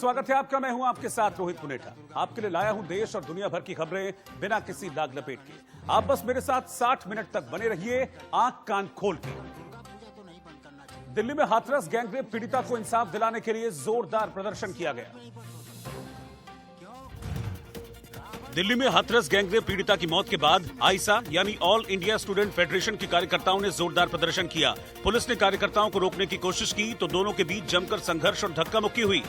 स्वागत है आपका। मैं हूं आपके साथ रोहित पुनेठा। आपके लिए लाया हूं देश और दुनिया भर की खबरें बिना किसी लाग लपेट के। आप बस मेरे साथ 60 मिनट तक बने रहिए आंख कान खोल के। दिल्ली में हाथरस गैंगरेप पीड़िता को इंसाफ दिलाने के लिए जोरदार प्रदर्शन किया गया। दिल्ली में हाथरस गैंगरेप पीड़िता की मौत के बाद आईसा यानी ऑल इंडिया स्टूडेंट फेडरेशन के कार्यकर्ताओं ने जोरदार प्रदर्शन किया। पुलिस ने कार्यकर्ताओं को रोकने की कोशिश की तो दोनों के बीच जमकर संघर्ष और धक्का मुक्की हुई।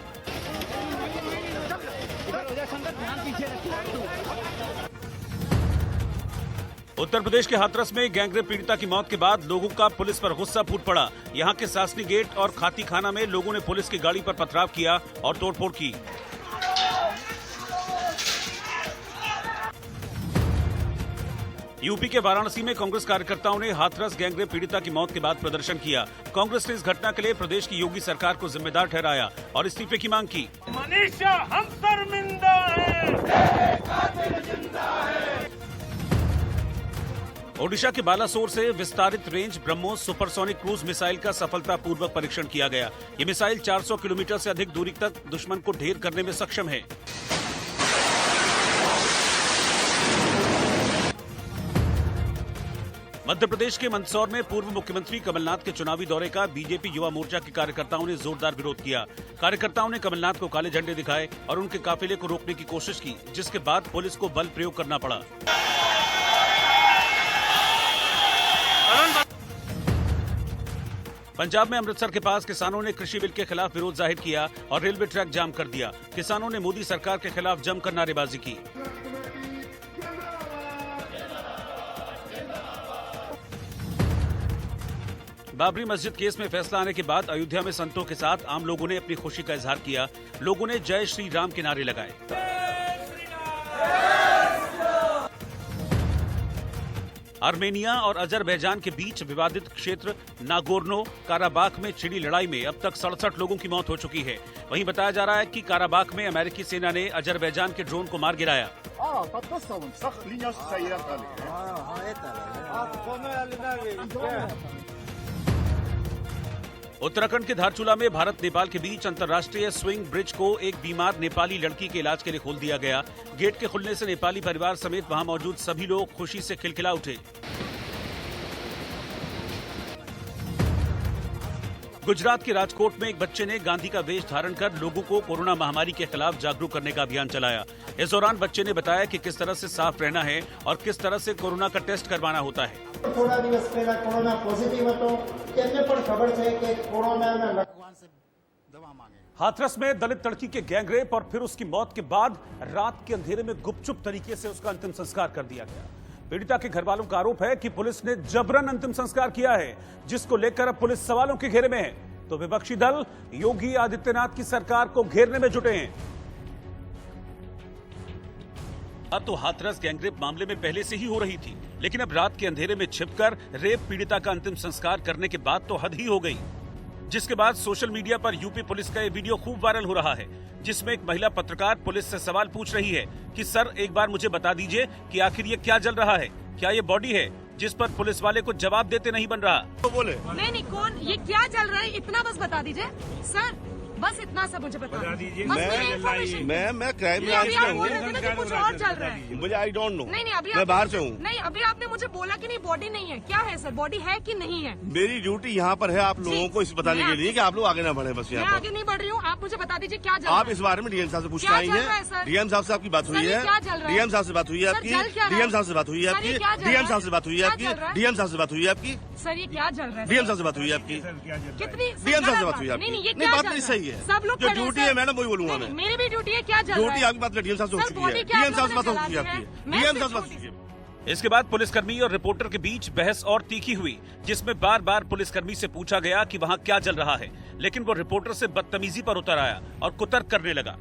उत्तर प्रदेश के हाथरस में गैंगरेप पीड़िता की मौत के बाद लोगों का पुलिस पर गुस्सा फूट पड़ा। यहां के सासनी गेट और खाती खाना में लोगों ने पुलिस की गाड़ी पर पथराव किया और तोड़फोड़ की। यूपी के वाराणसी में कांग्रेस कार्यकर्ताओं ने हाथरस गैंगरेप पीड़िता की मौत के बाद प्रदर्शन किया। कांग्रेस ने इस घटना के लिए प्रदेश की योगी सरकार को जिम्मेदार ठहराया और इस्तीफे की मांग की। मनीषा हम शर्मिंदा हैं। ओडिशा के बालासोर से विस्तारित range BrahMos supersonic cruise missile का सफलतापूर्वक परीक्षण किया गया। ये मिसाइल 400 किलोमीटर से अधिक दूरी तक दुश्मन को ढेर करने में सक्षम है। मध्य प्रदेश के मंदसौर में पूर्व मुख्यमंत्री कमलनाथ के चुनावी दौरे का बीजेपी युवा मोर्चा के कार्यकर्ताओं ने जोरदार विरोध किया। कार्यकर्ताओं ने कमलनाथ को काले झंडे दिखाए और उनके काफिले को रोकने की कोशिश की, जिसके बाद पुलिस को बल प्रयोग करना पड़ा। पंजाब में अमृतसर के पास किसानों ने कृषि बिल के खिलाफ विरोध जाहिर किया और रेलवे ट्रैक जाम कर दिया। किसानों ने मोदी सरकार के खिलाफ जमकर नारेबाजी की। बाबरी मस्जिद केस में फैसला आने के बाद अयोध्या में संतों के साथ आम लोगों ने अपनी खुशी का इजहार किया। लोगों ने जय श्री राम के नारे लगाए। आर्मेनिया और अजरबैजान के बीच विवादित क्षेत्र नागोर्नो काराबाख में छिड़ी लड़ाई में अब तक 67 लोगों की मौत हो चुकी है। वहीं बताया जा रहा है कि काराबाख में अमेरिकी सेना ने अजरबैजान के ड्रोन को मार गिराया। उत्तराखंड के धारचूला में भारत नेपाल के बीच अंतर्राष्ट्रीय स्विंग ब्रिज को एक बीमार नेपाली लड़की के इलाज के लिए खोल दिया गया। गेट के खुलने से नेपाली परिवार समेत वहां मौजूद सभी लोग खुशी से खिलखिला उठे। गुजरात के राजकोट में एक बच्चे ने गांधी का वेश धारण कर लोगों को कोरोना महामारी के खिलाफ जागरूक करने का अभियान चलाया। इस दौरान बच्चे ने बताया कि किस तरह से साफ रहना है और किस तरह से कोरोना का टेस्ट करवाना होता है। थोड़ा दिवस पहला कोरोना पॉजिटिव હતો તેમને પણ ખબર છે કે કોરોનાના લક્ષણ से दवा मांगे। हाथरस में दलित लड़की के गैंगरेप और फिर उसकी मौत के बाद रात के अंधेरे में गुपचुप तरीके से उसका अंतिम संस्कार कर दिया गया। पीड़िता के घर वालों का आरोप है कि पुलिस ने जबरन अंतिम संस्कार किया है, जिसको लेकर अब पुलिस सवालों के घेरे में है। तो विपक्षी दल योगी आदित्यनाथ की सरकार को घेरने में जुटे हैं। अब तो हाथरस गैंगरेप मामले में पहले से ही हो रही थी, लेकिन अब रात के अंधेरे में छिपकर रेप पीड़िता का अंतिम संस्कार करने के बाद तो हद ही हो गई। जिसके बाद सोशल मीडिया पर यूपी पुलिस का ये वीडियो खूब वायरल हो रहा है, जिसमें एक महिला पत्रकार पुलिस से सवाल पूछ रही है कि सर एक बार मुझे बता दीजिए कि आखिर ये क्या जल रहा है, क्या ये बॉडी है? जिस पर पुलिस वाले को जवाब देते नहीं बन रहा। तो बोले नहीं कौन, ये क्या जल रहा है, इतना बस बता दीजिए सर, बस इतना सा मुझे बता दीजिए। मैं क्राइम ब्रांच में हूँ। कुछ और चल रहा है, मुझे आई डोंट नो। नहीं अभी मैं बाहर से हूँ। नहीं अभी आपने मुझे बोला कि नहीं बॉडी नहीं है। क्या है सर, बॉडी है कि नहीं है? मेरी ड्यूटी यहाँ पर है आप लोगों को इस बताने के लिए कि आप लोग आगे ना बढ़े। बस मैं यहाँ आगे नहीं बढ़ रही हूँ, आप मुझे बता दीजिए क्या जल रहा है। आप इस बारे में डीएम साहब से पूछना आई है। डीएम साहब से आपकी बात हुई है? डीएम साहब से बात हुई है आपकी? डीएम साहब से बात हुई है आपकी? डीएम साहब से बात हुई है आपकी? डीएम साहब से बात हुई है आपकी? सर ये क्या जल रहा है? डीएम साहब से बात हुई है आपकी? कितनी डीएम साहब से बात हुई है आपकी? नहीं बात नहीं सही है। सब लोग जो ड्यूटी है मैडम वही बोलूंगा मैं। मेरी भी ड्यूटी है। क्या जल रहा है? ड्यूटी आपकी बात डीएम साहब से हो चुकी है। डीएम साहब से बात हो चुकी है आपकी। डीएम साहब से बात हो चुकी है। इसके बाद पुलिसकर्मी और रिपोर्टर के बीच बहस और तीखी हुई, जिसमें बार बार पुलिसकर्मी से पूछा गया कि वहां क्या जल रहा है, लेकिन वो रिपोर्टर से बदतमीजी पर उतर आया और कुतर्क करने लगा।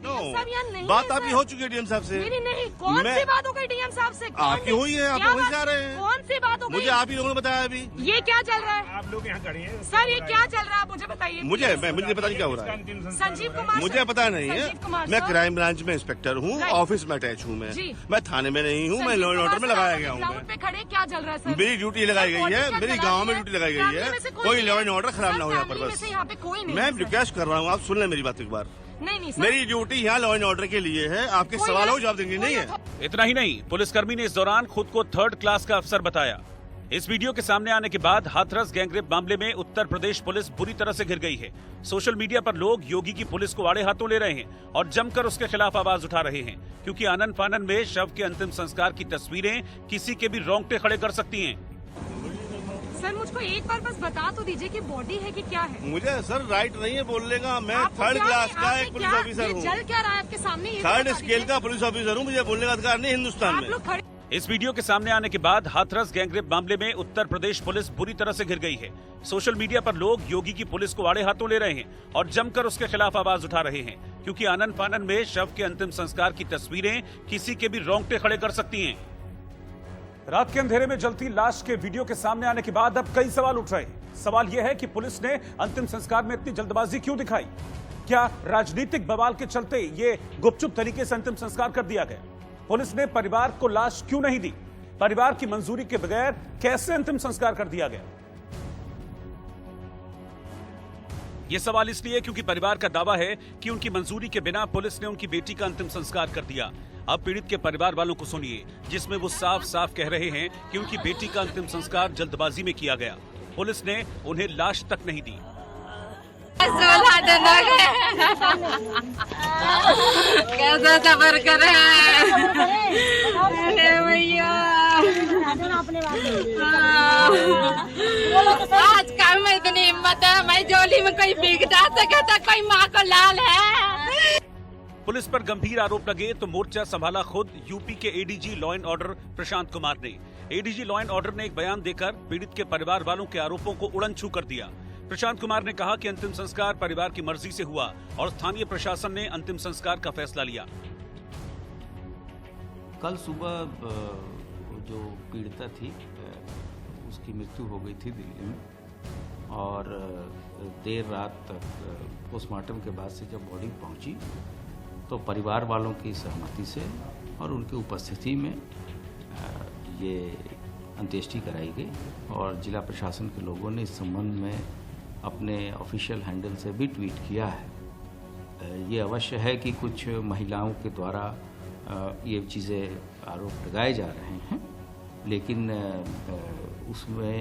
बात आपकी हो चुकी है डीएम साहब से। मेरी नहीं, कौन सी बात हो गई डीएम साहब से? आपकी हुई है, आप वहीं जा रहे हैं। कौन सी बात हो गई? मुझे आप ही लोगों ने बताया अभी। ये क्या चल रहा है? आप लोग यहाँ खड़े हैं सर, ये क्या चल रहा है मुझे बताइए। मुझे पता नहीं क्या हो रहा है। संजीव कुमार, मुझे पता नहीं है। मैं क्राइम ब्रांच में इंस्पेक्टर हूँ, ऑफिस में अटैच हूँ। मैं थाने में नहीं हूँ, मैं लॉ एंड ऑर्डर में लगाया गया हूँ। पे खड़े क्या चल रहा है सर? मेरी ड्यूटी लगाई गई है, मेरी गाँव में ड्यूटी लगाई गई है। कोई लॉ एंड ऑर्डर खराब ना हो यहाँ पर। बस यहाँ पे कोई नहीं। मैं रिक्वेस्ट कर रहा हूँ, आप सुन लें मेरी बात एक बार। नहीं सर। मेरी ड्यूटी यहाँ लॉ एंड ऑर्डर के लिए है, आपके सवालों को जवाब देंगे नहीं है। इतना ही नहीं, पुलिसकर्मी ने इस दौरान खुद को थर्ड क्लास का अफसर बताया। इस वीडियो के सामने आने के बाद हाथरस गैंगरेप मामले में उत्तर प्रदेश पुलिस बुरी तरह से घिर गई है। सोशल मीडिया पर लोग योगी की पुलिस को आड़े हाथों ले रहे हैं और जमकर उसके खिलाफ आवाज उठा रहे हैं, क्योंकि आनन फानन में शव के अंतिम संस्कार की तस्वीरें किसी के भी रोंगटे खड़े कर सकती हैं। सर मुझको एक बार बस बता तो दीजिए कि बॉडी है कि क्या है। मुझे सर राइट नहीं है बोलने का, मैं थर्ड क्लास का एक पुलिस ऑफिसर हूँ, जल क्या रहा है आपके सामने, थर्ड स्केल का पुलिस ऑफिसर हूँ, मुझे बोलने का अधिकार नहीं हिंदुस्तान में। इस वीडियो के सामने आने के बाद हाथरस गैंगरेप मामले में उत्तर प्रदेश पुलिस बुरी तरह से घिर गई है। सोशल मीडिया पर लोग योगी की पुलिस को आड़े हाथों ले रहे हैं और जमकर उसके खिलाफ आवाज उठा रहे हैं, क्योंकि आनन फानन में शव के अंतिम संस्कार की तस्वीरें किसी के भी रोंगटे खड़े कर सकती हैं। रात के अंधेरे में जलती लाश के वीडियो के सामने आने के बाद अब कई सवाल उठ रहे हैं। सवाल यह है कि पुलिस ने अंतिम संस्कार में इतनी जल्दबाजी क्यों दिखाई? क्या राजनीतिक बवाल के चलते ये गुपचुप तरीके से अंतिम संस्कार कर दिया गया? पुलिस ने परिवार को लाश क्यों नहीं दी? परिवार की मंजूरी के बगैर कैसे अंतिम संस्कार कर दिया गया? यह सवाल इसलिए क्योंकि परिवार का दावा है कि उनकी मंजूरी के बिना पुलिस ने उनकी बेटी का अंतिम संस्कार कर दिया। अब पीड़ित के परिवार वालों को सुनिए, जिसमें वो साफ साफ कह रहे हैं कि उनकी बेटी का अंतिम संस्कार जल्दबाजी में किया गया। पुलिस ने उन्हें लाश तक नहीं दी। कैसा सफर करे भैया, आज काम में इतनी हिम्मत है, मैं जोली में कोई बिक जा सके तो कोई माँ को लाल है। पुलिस पर गंभीर आरोप लगे तो मोर्चा संभाला खुद यूपी के ADG law and order Prashant Kumar ने। एडीजी लॉ एंड ऑर्डर ने एक बयान देकर पीड़ित के परिवार वालों के आरोपों को उड़नछू कर दिया। प्रशांत कुमार ने कहा कि अंतिम संस्कार परिवार की मर्जी से हुआ और स्थानीय प्रशासन ने अंतिम संस्कार का फैसला लिया। कल सुबह जो पीड़िता थी उसकी मृत्यु हो गई थी दिल्ली में, और देर रात तक पोस्टमार्टम के बाद से जब बॉडी पहुंची तो परिवार वालों की सहमति से और उनकी उपस्थिति में ये अंत्येष्टि कराई गई। और जिला प्रशासन के लोगों ने इस संबंध में अपने ऑफिशियल हैंडल से भी ट्वीट किया है। ये अवश्य है कि कुछ महिलाओं के द्वारा ये चीज़ें आरोप लगाए जा रहे हैं, लेकिन उसमें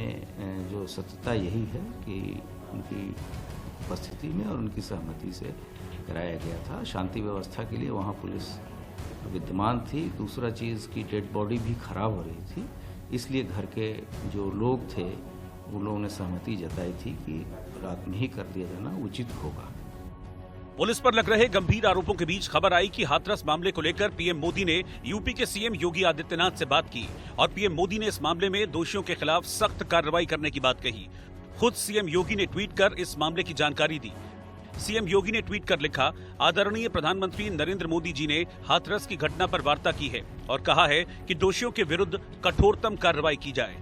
जो सत्यता यही है कि उनकी उपस्थिति में और उनकी सहमति से कराया गया था। शांति व्यवस्था के लिए वहाँ पुलिस विद्यमान थी। दूसरा चीज़ की डेड बॉडी भी खराब हो रही थी, इसलिए घर के जो लोग थे उन लोगों ने सहमति जताई थी कि रात में ही कर दिया जाना उचित होगा। पुलिस पर लग रहे गंभीर आरोपों के बीच खबर आई कि हाथरस मामले को लेकर पीएम मोदी ने यूपी के सीएम योगी आदित्यनाथ से बात की और पीएम मोदी ने इस मामले में दोषियों के खिलाफ सख्त कार्रवाई करने की बात कही। खुद सीएम योगी ने ट्वीट कर इस मामले की जानकारी दी। सीएम योगी ने ट्वीट कर लिखा, आदरणीय प्रधानमंत्री नरेंद्र मोदी जी ने हाथरस की घटना पर वार्ता की है और कहा है कि दोषियों के विरुद्ध कठोरतम कार्रवाई की जाए।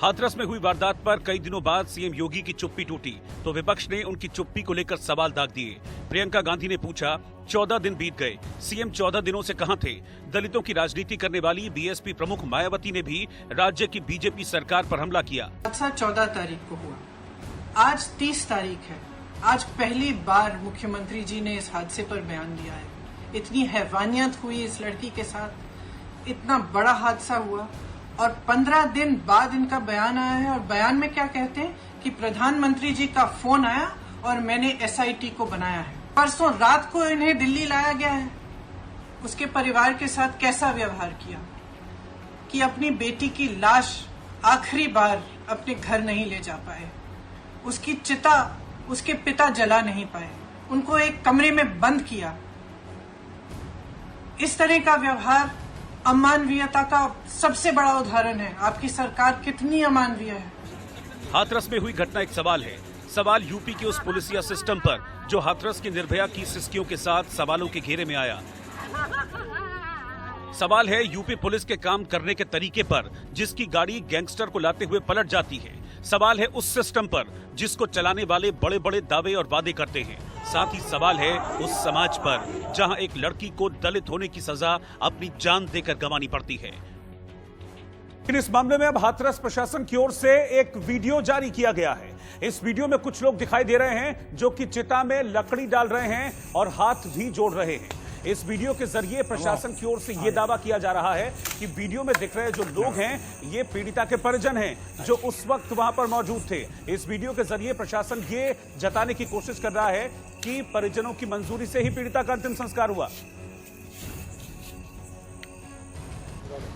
हाथरस में हुई वारदात पर कई दिनों बाद सीएम योगी की चुप्पी टूटी तो विपक्ष ने उनकी चुप्पी को लेकर सवाल दाग दिए। प्रियंका गांधी ने पूछा, 14 दिन बीत गए, सीएम 14 दिनों से कहां थे? दलितों की राजनीति करने वाली बीएसपी प्रमुख मायावती ने भी राज्य की बीजेपी सरकार पर हमला किया। हादसा 14 तारीख को हुआ, आज 30 तारीख है। आज पहली बार मुख्यमंत्री जी ने इस हादसे पर बयान दिया है। इतनी हैवानियत हुई इस लड़की के साथ, इतना बड़ा हादसा हुआ और 15 दिन बाद इनका बयान आया है। और बयान में क्या कहते हैं कि प्रधानमंत्री जी का फोन आया और मैंने एसआईटी को बनाया है। परसों रात को इन्हें दिल्ली लाया गया है। उसके परिवार के साथ कैसा व्यवहार किया कि अपनी बेटी की लाश आखिरी बार अपने घर नहीं ले जा पाए, उसकी चिता उसके पिता जला नहीं पाए, उनको एक कमरे में बंद किया। इस तरह का व्यवहार अमानवीयता का सबसे बड़ा उदाहरण है। आपकी सरकार कितनी अमानवीय है। हाथरस में हुई घटना एक सवाल है। सवाल यूपी के उस पुलिसिया सिस्टम पर जो हाथरस की निर्भया की सिस्कियों के साथ सवालों के घेरे में आया। सवाल है यूपी पुलिस के काम करने के तरीके पर, जिसकी गाड़ी गैंगस्टर को लाते हुए पलट जाती है। सवाल है उस सिस्टम पर जिसको चलाने वाले बड़े बड़े दावे और वादे करते हैं। साथ ही सवाल है उस समाज पर जहां एक लड़की को दलित होने की सजा अपनी जान देकर गंवानी पड़ती है। लेकिन इस मामले में अब हाथरस प्रशासन की ओर से एक वीडियो जारी किया गया है। इस वीडियो में कुछ लोग दिखाई दे रहे हैं जो कि चिता में लकड़ी डाल रहे हैं और हाथ भी जोड़ रहे हैं। इस वीडियो के जरिए प्रशासन की ओर से यह दावा किया जा रहा है कि वीडियो में दिख रहे जो लोग हैं ये पीड़िता के परिजन हैं जो उस वक्त वहां पर मौजूद थे। इस वीडियो के जरिए प्रशासन ये जताने की कोशिश कर रहा है कि परिजनों की मंजूरी से ही पीड़िता का अंतिम संस्कार हुआ।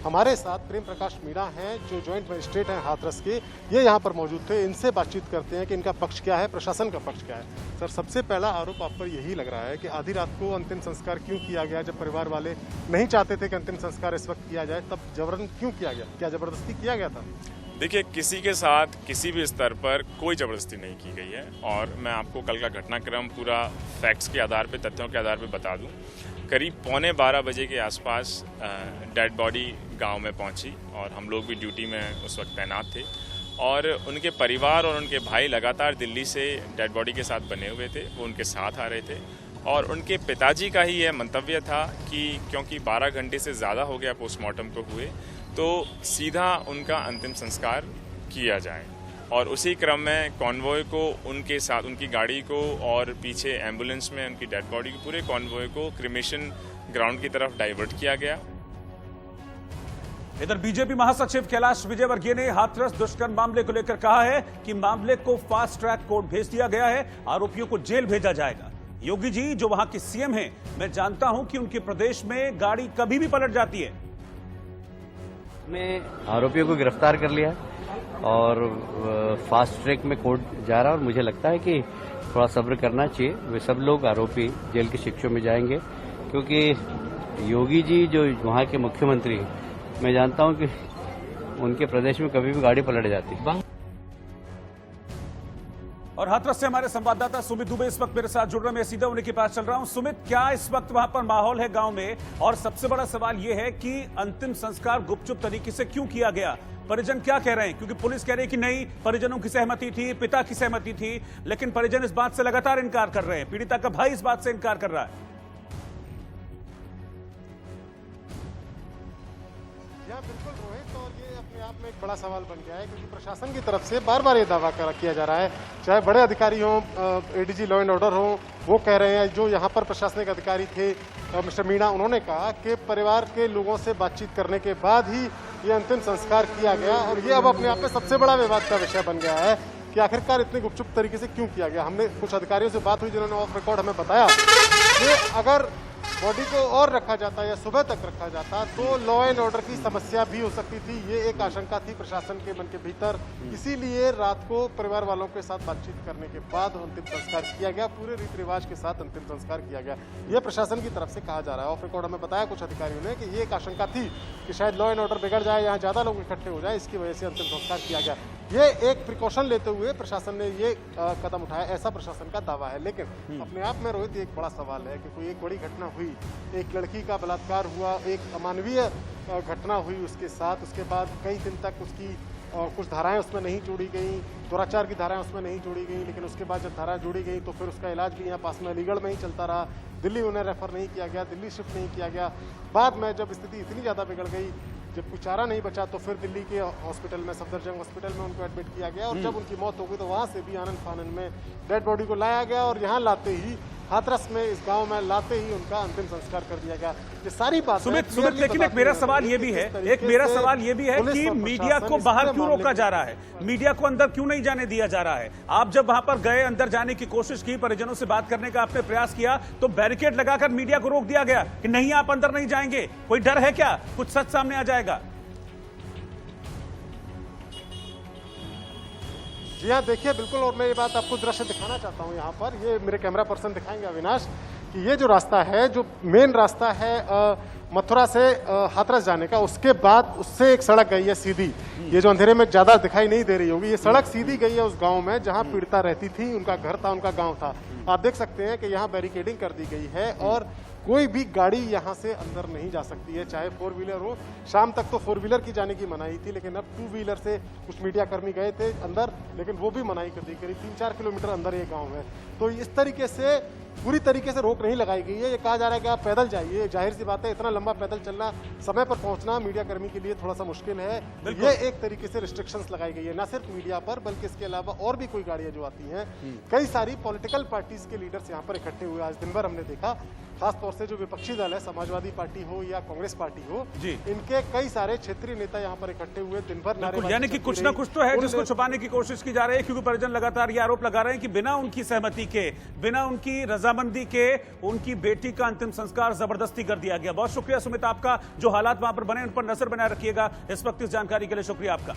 हमारे साथ प्रेम प्रकाश मीणा हैं जो जॉइंट मजिस्ट्रेट हैं हाथरस के, ये यहाँ पर मौजूद थे। इनसे बातचीत करते हैं कि इनका पक्ष क्या है, प्रशासन का पक्ष क्या है। सर, सबसे पहला आरोप आप पर यही लग रहा है कि आधी रात को अंतिम संस्कार क्यों किया गया? जब परिवार वाले नहीं चाहते थे कि अंतिम संस्कार इस वक्त किया जाए, तब जबरन क्यों किया गया? क्या जबरदस्ती किया गया था? देखिए, किसी के साथ किसी भी स्तर पर कोई जबरदस्ती नहीं की गई है और मैं आपको कल का घटनाक्रम पूरा फैक्ट्स के आधार पर, तथ्यों के आधार पर बता दूं। करीब 11:15 बजे के आसपास डेड बॉडी गांव में पहुंची और हम लोग भी ड्यूटी में उस वक्त तैनात थे और उनके परिवार और उनके भाई लगातार दिल्ली से डेड बॉडी के साथ बने हुए थे, वो उनके साथ आ रहे थे और उनके पिताजी का ही यह मंतव्य था कि क्योंकि 12 घंटे से ज़्यादा हो गया पोस्टमार्टम को हुए, तो सीधा उनका अंतिम संस्कार किया जाए। और उसी क्रम में कॉन्वॉय को उनके साथ, उनकी गाड़ी को और पीछे एम्बुलेंस में उनकी डेड बॉडी को, पूरे कॉन्वॉय को क्रिमेशन ग्राउंड की तरफ डाइवर्ट किया गया। इधर बीजेपी महासचिव कैलाश विजयवर्गीय ने हाथरस दुष्कर्म मामले को लेकर कहा है कि मामले को फास्ट ट्रैक कोर्ट भेज दिया गया है, आरोपियों को जेल भेजा जाएगा। योगी जी जो वहां के सीएम हैं, मैं जानता हूं कि उनके प्रदेश में गाड़ी कभी भी पलट जाती है। में आरोपियों को गिरफ्तार कर लिया और फास्ट ट्रैक में कोर्ट जा रहा है और मुझे लगता है कि थोड़ा सब्र करना चाहिए। वे सब लोग आरोपी जेल की शिक्षा में जाएंगे क्योंकि योगी जी जो वहाँ के मुख्यमंत्री, मैं जानता हूँ कि उनके प्रदेश में कभी भी गाड़ी पलट जाती है। और हाथरस से हमारे संवाददाता सुमित दुबे इस वक्त मेरे साथ जुड़ रहे हैं। मैं सीधा उन्हीं के पास चल रहा हूं। सुमित, क्या इस वक्त वहां पर माहौल है गांव में? और सबसे बड़ा सवाल यह है कि अंतिम संस्कार गुपचुप तरीके से क्यों किया गया? परिजन क्या कह रहे हैं? क्योंकि पुलिस कह रही है कि नहीं, परिजनों की सहमति थी, पिता की सहमति थी, लेकिन परिजन इस बात से लगातार इनकार कर रहे हैं। पीड़िता का भाई इस बात से इनकार कर रहा है। बिल्कुल रोहित, और ये अपने आप में एक बड़ा सवाल बन गया है क्योंकि प्रशासन की तरफ से बार बार ये दावा किया जा रहा है, चाहे बड़े अधिकारी हों, एडीजी लॉ एंड ऑर्डर हो, वो कह रहे हैं, जो यहाँ पर प्रशासनिक अधिकारी थे मिस्टर मीणा, उन्होंने कहा कि परिवार के लोगों से बातचीत करने के बाद ही ये अंतिम संस्कार किया गया। और ये अब अपने आप में सबसे बड़ा विवाद का विषय बन गया है कि आखिरकार इतने गुपचुप तरीके से क्यों किया गया। हमने कुछ अधिकारियों से बात हुई जिन्होंने ऑफ रिकॉर्ड हमें बताया कि अगर बॉडी को और रखा जाता या सुबह तक रखा जाता तो लॉ एंड ऑर्डर की समस्या भी हो सकती थी। ये एक आशंका थी प्रशासन के मन के भीतर, इसीलिए रात को परिवार वालों के साथ बातचीत करने के बाद अंतिम संस्कार किया गया, पूरे रीति रिवाज के साथ अंतिम संस्कार किया गया। ये प्रशासन की तरफ से कहा जा रहा है। ऑफ रिकॉर्ड हमें बताया कुछ अधिकारियों ने कि ये एक आशंका थी कि शायद लॉ एंड ऑर्डर बिगड़ जाए, यहाँ ज्यादा लोग इकट्ठे हो जाए, इसकी वजह से अंतिम संस्कार किया गया। ये एक प्रिकॉशन लेते हुए प्रशासन ने ये कदम उठाया, ऐसा प्रशासन का दावा है। लेकिन अपने आप में रोहित एक बड़ा सवाल है कि कोई एक बड़ी घटना हुई, एक लड़की का बलात्कार हुआ, एक अमानवीय घटना हुई उसके साथ, उसके बाद कई दिन तक उसकी कुछ धाराएं उसमें नहीं जोड़ी गई, दुराचार की धाराएं उसमें नहीं जोड़ी गई, लेकिन उसके बाद जब धाराएं जोड़ी गई तो फिर उसका इलाज भी यहाँ पास में अलीगढ़ में ही चलता रहा। दिल्ली उन्हें रेफर नहीं किया गया, दिल्ली शिफ्ट नहीं किया गया। बाद में जब स्थिति इतनी ज़्यादा बिगड़ गई, जब कुछ चारा नहीं बचा, तो फिर दिल्ली के हॉस्पिटल में, सफदरजंग हॉस्पिटल में उनको एडमिट किया गया। और जब उनकी मौत हो गई तो वहाँ से भी आनंद फानन में डेड बॉडी को लाया गया और यहाँ लाते ही, हाथरस में इस गांव में लाते ही उनका अंतिम संस्कार कर दिया गया। ये सारी बात सुमित, लेकिन एक मेरा सवाल ये भी है, कि मीडिया को बाहर क्यों रोका जा रहा है? मीडिया को अंदर क्यों नहीं जाने दिया जा रहा है? आप जब वहां पर गए, अंदर जाने की कोशिश की, परिजनों से बात करने का आपने प्रयास किया, तो बैरिकेड लगाकर मीडिया को रोक दिया गया कि नहीं, आप अंदर नहीं जाएंगे। कोई डर है क्या कुछ सच सामने आ जाएगा? जी हाँ, देखिए बिल्कुल, और मैं ये बात आपको दृश्य दिखाना चाहता हूँ यहाँ पर। ये मेरे कैमरा पर्सन दिखाएंगे अविनाश, कि ये जो रास्ता है, जो मेन रास्ता है मथुरा से हाथरस जाने का, उसके बाद उससे एक सड़क गई है सीधी। ये जो अंधेरे में ज्यादा दिखाई नहीं दे रही होगी, ये सड़क सीधी गई है उस गांव में जहां पीड़िता रहती थी, उनका घर था, उनका गांव था। आप देख सकते हैं कि यहाँ बैरिकेडिंग कर दी गई है और कोई भी गाड़ी यहाँ से अंदर नहीं जा सकती है, चाहे 4 व्हीलर हो। शाम तक तो 4 व्हीलर की जाने की मनाही थी, लेकिन अब 2 व्हीलर से कुछ मीडिया कर्मी गए थे अंदर, लेकिन वो भी मनाही कर दी। करीब 3-4 किलोमीटर अंदर ये गांव है। तो इस तरीके से पूरी तरीके से रोक नहीं लगाई गई है। ये कहा जा रहा है कि आप पैदल जाइए, जाहिर सी बात है, इतना लंबा पैदल चलना, समय पर पहुंचना मीडिया कर्मी के लिए थोड़ा सा मुश्किल है। ये एक तरीके से रिस्ट्रिक्शंस लगाई गई है, न सिर्फ मीडिया पर बल्कि इसके अलावा और भी कोई गाड़ियां जो आती हैं। कई सारी पॉलिटिकल पार्टीज के लीडर्स यहाँ पर इकट्ठे हुए आज दिन भर हमने देखा। खासतौर से जो विपक्षी दल है, समाजवादी पार्टी हो या कांग्रेस पार्टी हो, इनके कई सारे क्षेत्रीय नेता यहाँ पर इकट्ठे हुए दिन भर नारेबाजी। यानी कि कुछ ना कुछ तो है जिसको छुपाने की कोशिश की जा रही है, क्योंकि परिजन लगातार ये आरोप लगा रहे हैं कि बिना उनकी सहमति के, बिना उनकी रजामंदी के उनकी बेटी का अंतिम संस्कार जबरदस्ती कर दिया गया। बहुत शुक्रिया सुमित आपका, जो हालात वहां पर बने उन पर नजर बनाए रखिएगा। इस वक्त इस जानकारी के लिए शुक्रिया आपका।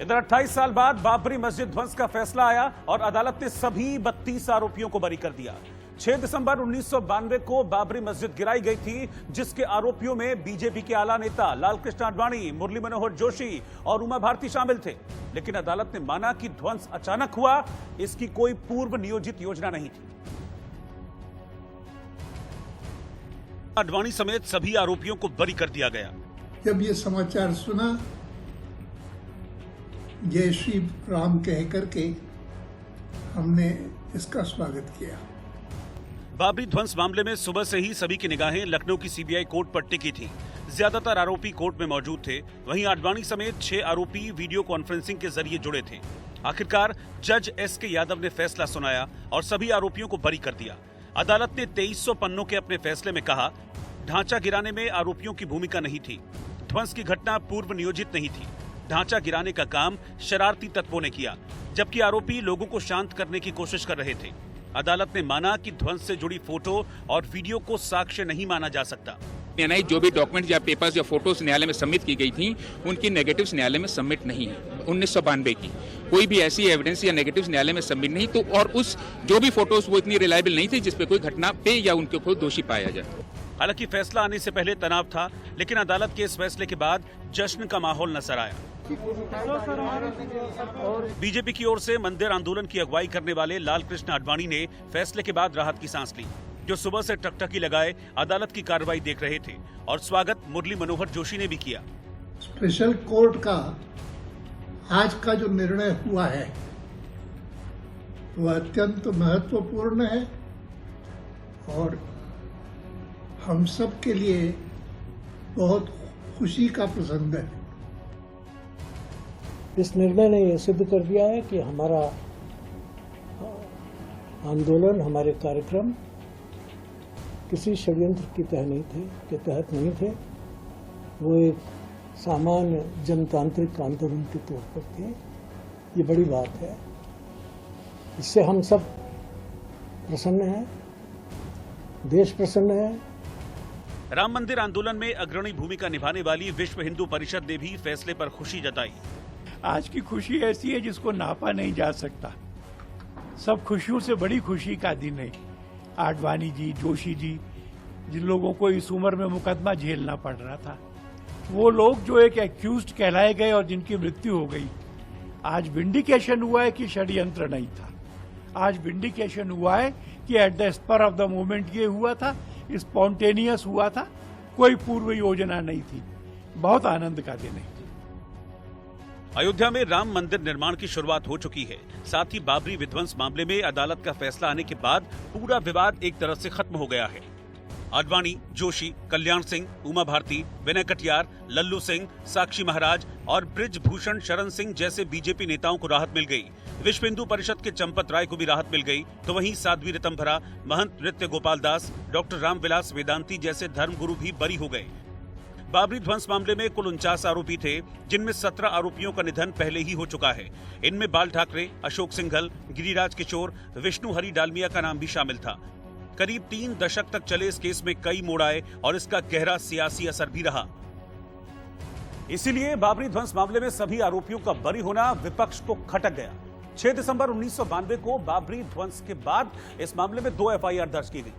इधर 28 साल बाद बाबरी मस्जिद ध्वंस का फैसला आया और अदालत ने सभी 32 आरोपियों को बरी कर दिया। 6 दिसंबर 1992 को बाबरी मस्जिद गिराई गई थी, जिसके आरोपियों में बीजेपी के आला नेता लालकृष्ण आडवाणी, मुरली मनोहर जोशी और उमा भारती शामिल थे। लेकिन अदालत ने माना कि ध्वंस अचानक हुआ, इसकी कोई पूर्व नियोजित योजना नहीं थी। आडवाणी समेत सभी आरोपियों को बरी कर दिया गया। जब ये समाचार सुना, जय श्री राम कह करके हमने इसका स्वागत किया। बाबरी ध्वंस मामले में सुबह से ही सभी की निगाहें लखनऊ की सीबीआई कोर्ट पर टिकी थी। ज्यादातर आरोपी कोर्ट में मौजूद थे। वहीं आडवाणी समेत 6 आरोपी वीडियो कॉन्फ्रेंसिंग के जरिए जुड़े थे। आखिरकार जज एस के यादव ने फैसला सुनाया और सभी आरोपियों को बरी कर दिया। अदालत ने 2300 पन्नों के अपने फैसले में कहा, ढांचा गिराने में आरोपियों की भूमिका नहीं थी। ध्वंस की घटना पूर्व नियोजित नहीं थी। ढांचा गिराने का काम शरारती तत्वों ने किया, जबकि आरोपी लोगों को शांत करने की कोशिश कर रहे थे। अदालत ने माना कि ध्वंस से जुड़ी फोटो और वीडियो को साक्ष्य नहीं माना जा सकता। जो भी डॉक्यूमेंट या पेपर्स या फोटोज न्यायालय में सबमिट की गई थी, उनकी नेगेटिव्स न्यायालय में सबमिट नहीं है। 1992 की कोई भी ऐसी एविडेंस या नेगेटिव्स न्यायालय में सबमिट नहीं, तो और उस जो भी फोटोज वो इतनी रिलायबल नहीं थी जिसपे कोई घटना पे या उनके को दोषी पाया जाए। हालांकि फैसला आने से पहले तनाव था, लेकिन अदालत के इस फैसले के बाद जश्न का माहौल नजर आया। बीजेपी की ओर से मंदिर आंदोलन की अगुवाई करने वाले लालकृष्ण आडवाणी ने फैसले के बाद राहत की सांस ली, जो सुबह से टकटकी लगाए अदालत की कार्रवाई देख रहे थे। और स्वागत मुरली मनोहर जोशी ने भी किया। स्पेशल कोर्ट का आज का जो निर्णय हुआ है वह अत्यंत महत्वपूर्ण है और हम सब के लिए बहुत खुशी का प्रसंग है। इस निर्णय ने यह सिद्ध कर दिया है कि हमारा आंदोलन, हमारे कार्यक्रम किसी षड्यंत्र के तहत नहीं थे। वो एक सामान्य जनतांत्रिक आंदोलन के तौर पर थे। ये बड़ी बात है, इससे हम सब प्रसन्न हैं, देश प्रसन्न है। राम मंदिर आंदोलन में अग्रणी भूमिका निभाने वाली विश्व हिंदू परिषद ने भी फैसले पर खुशी जताई। आज की खुशी ऐसी है जिसको नापा नहीं जा सकता। सब खुशियों से बड़ी खुशी का दिन है। आडवाणी जी, जोशी जी, जिन लोगों को इस उम्र में मुकदमा झेलना पड़ रहा था, वो लोग जो एक एक्यूज्ड कहलाए गए और जिनकी मृत्यु हो गई, आज विंडिकेशन हुआ है कि षड्यंत्र नहीं था। आज विंडिकेशन हुआ है कि at the spur of the moment ये हुआ था, स्पॉन्टेनियस हुआ था, कोई पूर्व योजना नहीं थी। बहुत आनंद का दिन है। अयोध्या में राम मंदिर निर्माण की शुरुआत हो चुकी है। साथ ही बाबरी विध्वंस मामले में अदालत का फैसला आने के बाद पूरा विवाद एक तरह से खत्म हो गया है। आडवाणी, जोशी, कल्याण सिंह, उमा भारती, विनय कटियार, लल्लू सिंह, साक्षी महाराज और ब्रिजभूषण शरण सिंह जैसे बीजेपी नेताओं को राहत मिल गई। विश्व हिंदू परिषद के चंपत राय को भी राहत मिल गई। तो वहीं साध्वी ऋतंभरा, महंत नृत्य गोपाल दास, डॉक्टर रामविलास वेदांती जैसे धर्मगुरु भी बरी हो गए। बाबरी ध्वंस मामले में कुल 49 आरोपी थे, जिनमें 17 आरोपियों का निधन पहले ही हो चुका है। इनमें बाल ठाकरे, अशोक सिंघल, गिरिराज किशोर, विष्णु हरि डालमिया का नाम भी शामिल था। करीब 3 दशक तक चले इस केस में कई मोड़ आए और इसका गहरा सियासी असर भी रहा। इसीलिए बाबरी ध्वंस मामले में सभी आरोपियों का बरी होना विपक्ष को खटक गया। 6 दिसंबर 1992 को बाबरी ध्वंस के बाद इस मामले में 2 एफआईआर दर्ज की गई।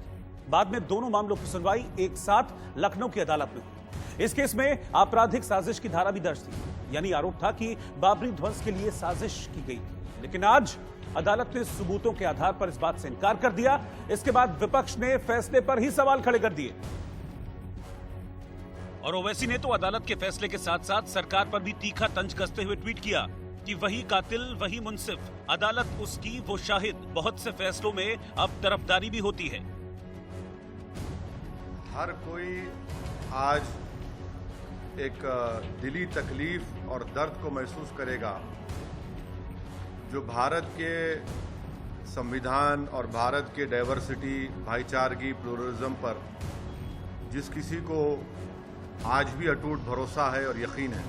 बाद में दोनों मामलों की सुनवाई एक साथ लखनऊ की अदालत में हुई। इस केस में आपराधिक साजिश की धारा भी दर्ज थी, यानी आरोप था कि बाबरी ध्वंस के लिए साजिश की गई थी। लेकिन आज अदालत ने सबूतों के आधार पर इस बात से इनकार कर दिया। इसके बाद विपक्ष ने फैसले पर ही सवाल खड़े कर दिए और ओवैसी ने तो अदालत के फैसले के साथ साथ सरकार पर भी तीखा तंज कसते हुए ट्वीट किया कि वही कातिल, वही मुंसिफ, अदालत उसकी, वो शाहिद। बहुत से फैसलों में अब तरफदारी भी होती है। हर कोई आज एक दिली तकलीफ और दर्द को महसूस करेगा जो भारत के संविधान और भारत के डाइवर्सिटी, भाईचारगी, प्लुरलिज्म पर जिस किसी को आज भी अटूट भरोसा है और यकीन है।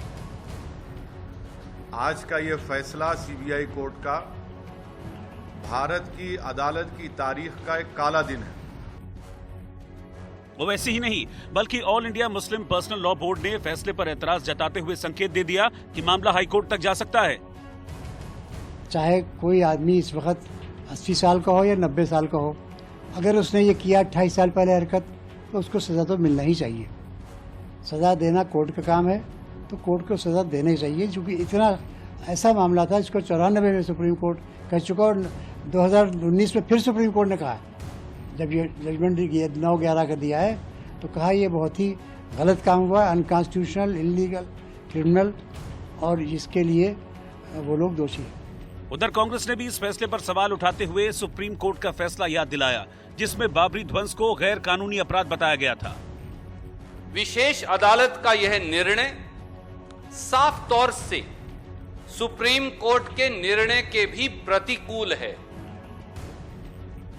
आज का ये फैसला सीबीआई कोर्ट का भारत की अदालत की तारीख का एक काला दिन है। वो वैसे ही नहीं बल्कि all India Muslim personal law board ने फैसले पर एतराज जताते हुए संकेत दे दिया कि मामला हाईकोर्ट तक जा सकता है। चाहे कोई आदमी इस वक्त 80 साल का हो या 90 साल का हो, अगर उसने ये किया 28 साल पहले हरकत, तो उसको सजा तो मिलना ही चाहिए। सजा देना कोर्ट का काम है, तो कोर्ट को सजा देना ही चाहिए। क्योंकि इतना ऐसा मामला था जिसको 94 में सुप्रीम कोर्ट कह चुका और 2019 में फिर सुप्रीम कोर्ट ने कहा, जब ये जजमेंट 9/11 का दिया है, तो कहा ये बहुत ही गलत काम हुआ, अनकॉन्स्टिट्यूशनल, इलीगल, क्रिमिनल, और इसके लिए वो लोग दोषी हैं। उधर कांग्रेस ने भी इस फैसले पर सवाल उठाते हुए सुप्रीम कोर्ट का फैसला याद दिलाया, जिसमें बाबरी ध्वंस को गैर कानूनी अपराध बताया गया था। विशेष अदालत का यह निर्णय साफ तौर से सुप्रीम कोर्ट के निर्णय के भी प्रतिकूल है।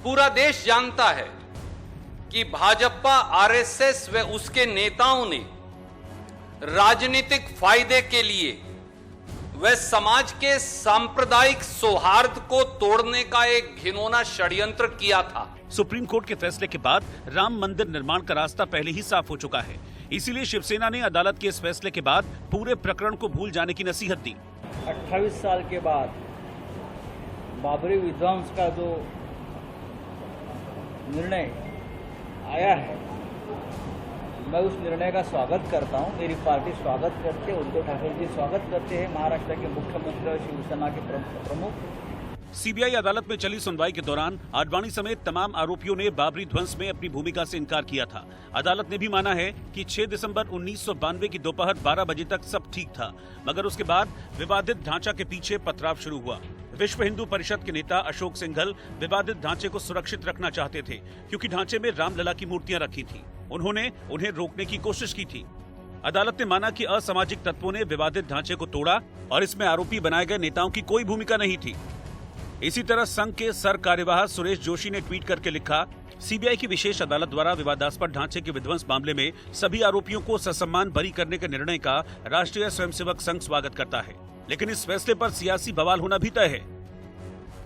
पूरा देश जानता है कि भाजपा, आरएसएस व उसके नेताओं ने राजनीतिक फायदे के लिए वह समाज के सांप्रदायिक सौहार्द को तोड़ने का एक घिनौना षड्यंत्र किया था। सुप्रीम कोर्ट के फैसले के बाद राम मंदिर निर्माण का रास्ता पहले ही साफ हो चुका है। इसीलिए शिवसेना ने अदालत के इस फैसले के बाद पूरे प्रकरण को भूल जाने की नसीहत दी। 28 साल के बाद बाबरी विध्वंस का जो निर्णय आया है, मैं उस निर्णय का स्वागत करता हूं। मेरी पार्टी स्वागत करती है, उद्धव ठाकरे जी स्वागत करते हैं, महाराष्ट्र के मुख्यमंत्री और शिवसेना के प्रमुख। सीबीआई अदालत में चली सुनवाई के दौरान आडवाणी समेत तमाम आरोपियों ने बाबरी ध्वंस में अपनी भूमिका से इनकार किया था। अदालत ने भी माना है कि 6 दिसंबर 1992 की दोपहर 12 बजे तक सब ठीक था, मगर उसके बाद विवादित ढांचा के पीछे पथराव शुरू हुआ। विश्व हिंदू परिषद के नेता अशोक सिंघल विवादित ढांचे को सुरक्षित रखना चाहते थे, क्योंकि ढांचे में रामलला की मूर्तियां रखी थी। उन्होंने उन्हें रोकने की कोशिश की थी। अदालत ने माना कि असामाजिक तत्वों ने विवादित ढांचे को तोड़ा और इसमें आरोपी बनाए गए नेताओं की कोई भूमिका नहीं थी। इसी तरह संघ के सर कार्यवाह सुरेश जोशी ने ट्वीट करके लिखा, सीबीआई की विशेष अदालत द्वारा विवादास्पद ढांचे के विध्वंस मामले में सभी आरोपियों को ससम्मान बरी करने के निर्णय का राष्ट्रीय स्वयंसेवक संघ स्वागत करता है, लेकिन इस फैसले पर सियासी बवाल होना भी तय है।